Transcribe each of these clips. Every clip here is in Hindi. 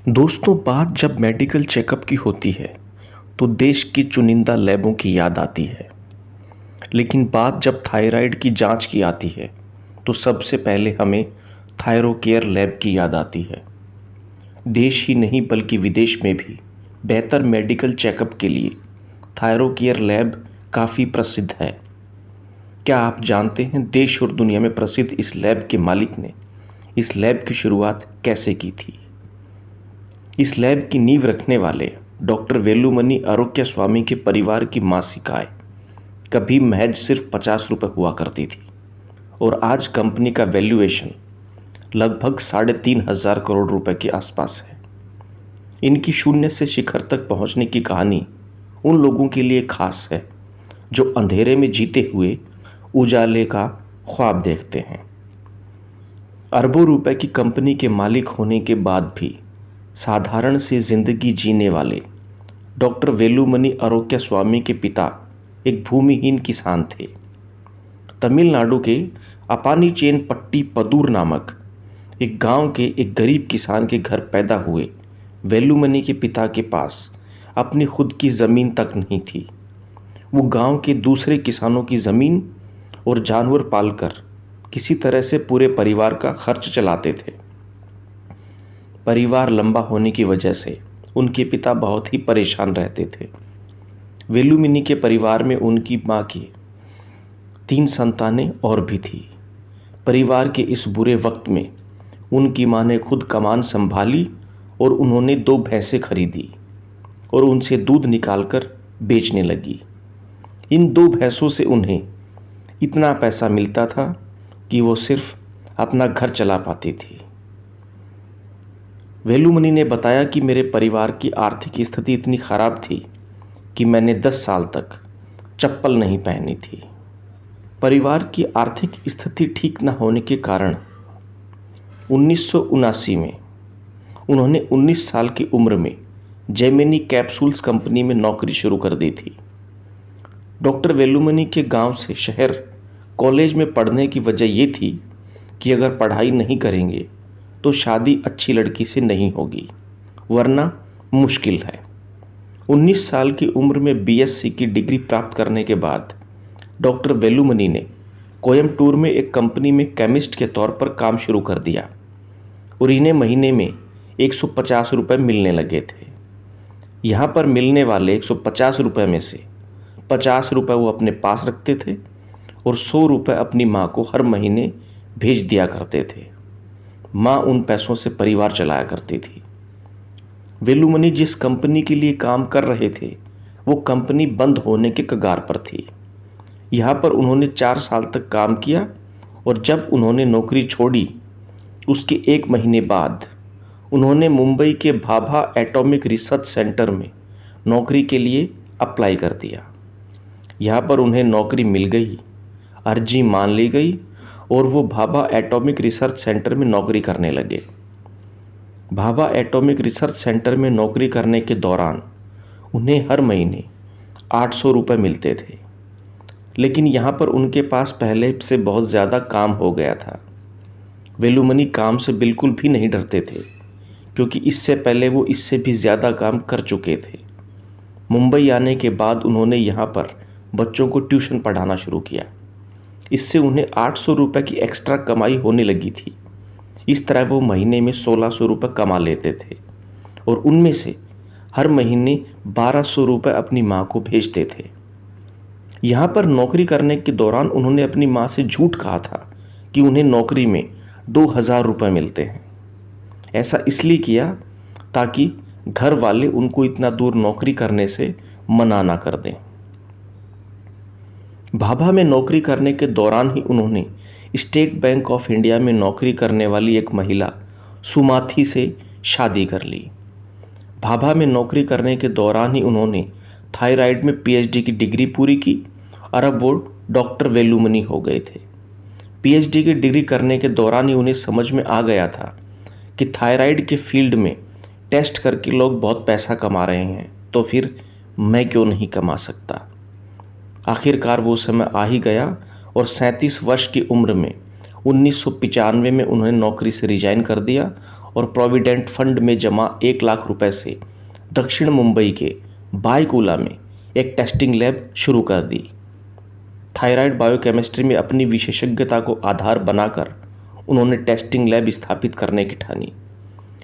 दोस्तों, बात जब मेडिकल चेकअप की होती है तो देश की चुनिंदा लैबों की याद आती है। लेकिन बात जब थायराइड की जांच की आती है तो सबसे पहले हमें थायरोकेयर लैब की याद आती है। देश ही नहीं बल्कि विदेश में भी बेहतर मेडिकल चेकअप के लिए थायरोकेयर लैब काफ़ी प्रसिद्ध है। क्या आप जानते हैं देश और दुनिया में प्रसिद्ध इस लैब के मालिक ने इस लैब की शुरुआत कैसे की थी? इस लैब की नींव रखने वाले डॉक्टर वेलुमणि आरोग्यस्वामी के परिवार की मासिक आय कभी महज सिर्फ 50 रुपये हुआ करती थी और आज कंपनी का वैल्यूएशन लगभग 3,500 करोड़ रुपए के आसपास है। इनकी शून्य से शिखर तक पहुंचने की कहानी उन लोगों के लिए खास है जो अंधेरे में जीते हुए उजाले का ख्वाब देखते हैं। अरबों रुपए की कंपनी के मालिक होने के बाद भी साधारण सी जिंदगी जीने वाले डॉक्टर वेलुमणि आरोग्यस्वामी के पिता एक भूमिहीन किसान थे। तमिलनाडु के अपानीचेन पट्टी पदूर नामक एक गांव के एक गरीब किसान के घर पैदा हुए वेलुमणि के पिता के पास अपनी खुद की ज़मीन तक नहीं थी। वो गांव के दूसरे किसानों की ज़मीन और जानवर पालकर किसी तरह से पूरे परिवार का खर्च चलाते थे। परिवार लंबा होने की वजह से उनके पिता बहुत ही परेशान रहते थे। वेलुमणि के परिवार में उनकी माँ की 3 संतानें और भी थी। परिवार के इस बुरे वक्त में उनकी माँ ने खुद कमान संभाली और उन्होंने 2 भैंसें खरीदी और उनसे दूध निकालकर बेचने लगी। इन 2 भैंसों से उन्हें इतना पैसा मिलता था कि वो सिर्फ अपना घर चला पाती थी। वेलुमणि ने बताया कि मेरे परिवार की आर्थिक स्थिति इतनी खराब थी कि मैंने 10 साल तक चप्पल नहीं पहनी थी। परिवार की आर्थिक स्थिति ठीक न होने के कारण 1979 में उन्होंने 19 साल की उम्र में जेमिनी कैप्सूल्स कंपनी में नौकरी शुरू कर दी थी। डॉक्टर वेलुमणि के गांव से शहर कॉलेज में पढ़ने की वजह ये थी कि अगर पढ़ाई नहीं करेंगे तो शादी अच्छी लड़की से नहीं होगी, वरना मुश्किल है। 19 साल की उम्र में बीएससी की डिग्री प्राप्त करने के बाद डॉक्टर वेलुमणि ने कोयम्बटूर में एक कंपनी में केमिस्ट के तौर पर काम शुरू कर दिया और इन्हें महीने में 150 रुपये मिलने लगे थे। यहाँ पर मिलने वाले 150 रुपये में से 50 रुपये वो अपने पास रखते थे और 100 रुपये अपनी माँ को हर महीने भेज दिया करते थे। माँ उन पैसों से परिवार चलाया करती थी। वेलुमणि जिस कंपनी के लिए काम कर रहे थे वो कंपनी बंद होने के कगार पर थी। यहाँ पर उन्होंने 4 साल तक काम किया और जब उन्होंने नौकरी छोड़ी उसके 1 महीने बाद उन्होंने मुंबई के भाभा एटॉमिक रिसर्च सेंटर में नौकरी के लिए अप्लाई कर दिया। यहाँ पर उन्हें नौकरी मिल गई, अर्जी मान ली गई और वो भाभा एटॉमिक रिसर्च सेंटर में नौकरी करने लगे। भाभा एटॉमिक रिसर्च सेंटर में नौकरी करने के दौरान उन्हें हर महीने 800 रुपये मिलते थे। लेकिन यहाँ पर उनके पास पहले से बहुत ज़्यादा काम हो गया था। वेलुमणि काम से बिल्कुल भी नहीं डरते थे क्योंकि इससे पहले वो इससे भी ज़्यादा काम कर चुके थे। मुंबई आने के बाद उन्होंने यहाँ पर बच्चों को ट्यूशन पढ़ाना शुरू किया। इससे उन्हें 800 रुपये की एक्स्ट्रा कमाई होने लगी थी। इस तरह वो महीने में 1600 रुपये कमा लेते थे और उनमें से हर महीने 1200 रुपये अपनी माँ को भेजते थे। यहाँ पर नौकरी करने के दौरान उन्होंने अपनी माँ से झूठ कहा था कि उन्हें नौकरी में 2000 रुपये मिलते हैं। ऐसा इसलिए किया ताकि घर वाले उनको इतना दूर नौकरी करने से मना ना कर दें। भाभा में नौकरी करने के दौरान ही उन्होंने स्टेट बैंक ऑफ इंडिया में नौकरी करने वाली एक महिला सुमाथी से शादी कर ली। भाभा में नौकरी करने के दौरान ही उन्होंने थायराइड में पीएचडी की डिग्री पूरी की और अब वो डॉक्टर वेलुमणि हो गए थे। पीएचडी की डिग्री करने के दौरान ही उन्हें समझ में आ गया था कि थायराइड के फील्ड में टेस्ट करके लोग बहुत पैसा कमा रहे हैं, तो फिर मैं क्यों नहीं कमा सकता। आखिरकार वो समय आ ही गया और 37 वर्ष की उम्र में 1995 में उन्होंने नौकरी से रिजाइन कर दिया और प्रोविडेंट फंड में जमा 1 लाख रुपए से दक्षिण मुंबई के बायकुला में एक टेस्टिंग लैब शुरू कर दी। थायराइड बायोकेमिस्ट्री में अपनी विशेषज्ञता को आधार बनाकर उन्होंने टेस्टिंग लैब स्थापित करने की ठानी।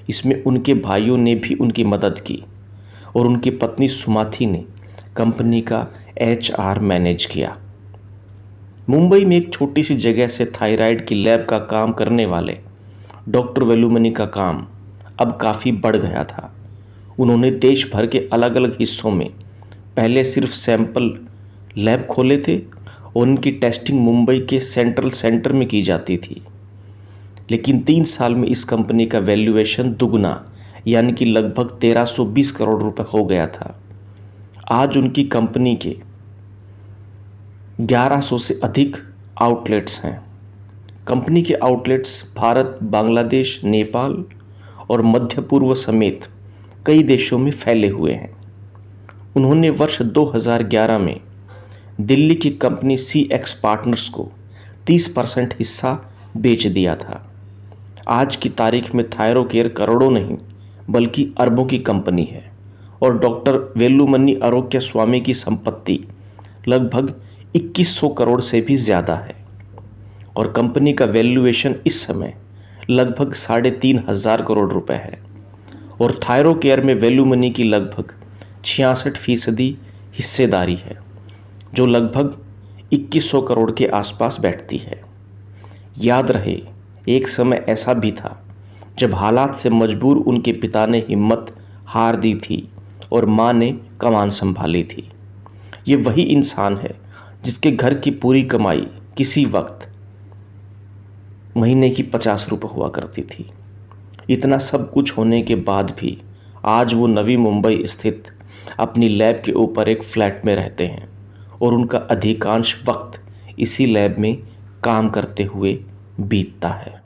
इसमें उनके भाइयों ने भी उनकी मदद की और उनकी पत्नी सुमाथी ने कंपनी का HR मैनेज किया। मुंबई में एक छोटी सी जगह से थायराइड की लैब का काम करने वाले डॉक्टर वेलुमनी का काम अब काफ़ी बढ़ गया था। उन्होंने देश भर के अलग अलग हिस्सों में पहले सिर्फ सैंपल लैब खोले थे और उनकी टेस्टिंग मुंबई के सेंट्रल सेंटर में की जाती थी। लेकिन 3 साल में इस कंपनी का वैल्यूएशन दुगना यानी कि लगभग 1320 करोड़ रुपए हो गया था। आज उनकी कंपनी के 1100 से अधिक आउटलेट्स हैं। कंपनी के आउटलेट्स भारत, बांग्लादेश, नेपाल और मध्य पूर्व समेत कई देशों में फैले हुए हैं। उन्होंने वर्ष 2011 में दिल्ली की कंपनी CX पार्टनर्स को 30% हिस्सा बेच दिया था। आज की तारीख में थायरोकेयर करोड़ों नहीं बल्कि अरबों की कंपनी है और डॉक्टर वेलुमनी आरोग्य स्वामी की संपत्ति लगभग 2100 करोड़ से भी ज़्यादा है और कंपनी का वैल्यूएशन इस समय लगभग 3500 करोड़ रुपए है और थायरोकेयर में वेलुमनी की लगभग 66% हिस्सेदारी है जो लगभग 2100 करोड़ के आसपास बैठती है। याद रहे, एक समय ऐसा भी था जब हालात से मजबूर उनके पिता ने हिम्मत हार दी थी और मां ने कमान संभाली थी। ये वही इंसान है जिसके घर की पूरी कमाई किसी वक्त महीने की 50 रुपये हुआ करती थी। इतना सब कुछ होने के बाद भी आज वो नवी मुंबई स्थित अपनी लैब के ऊपर एक फ्लैट में रहते हैं और उनका अधिकांश वक्त इसी लैब में काम करते हुए बीतता है।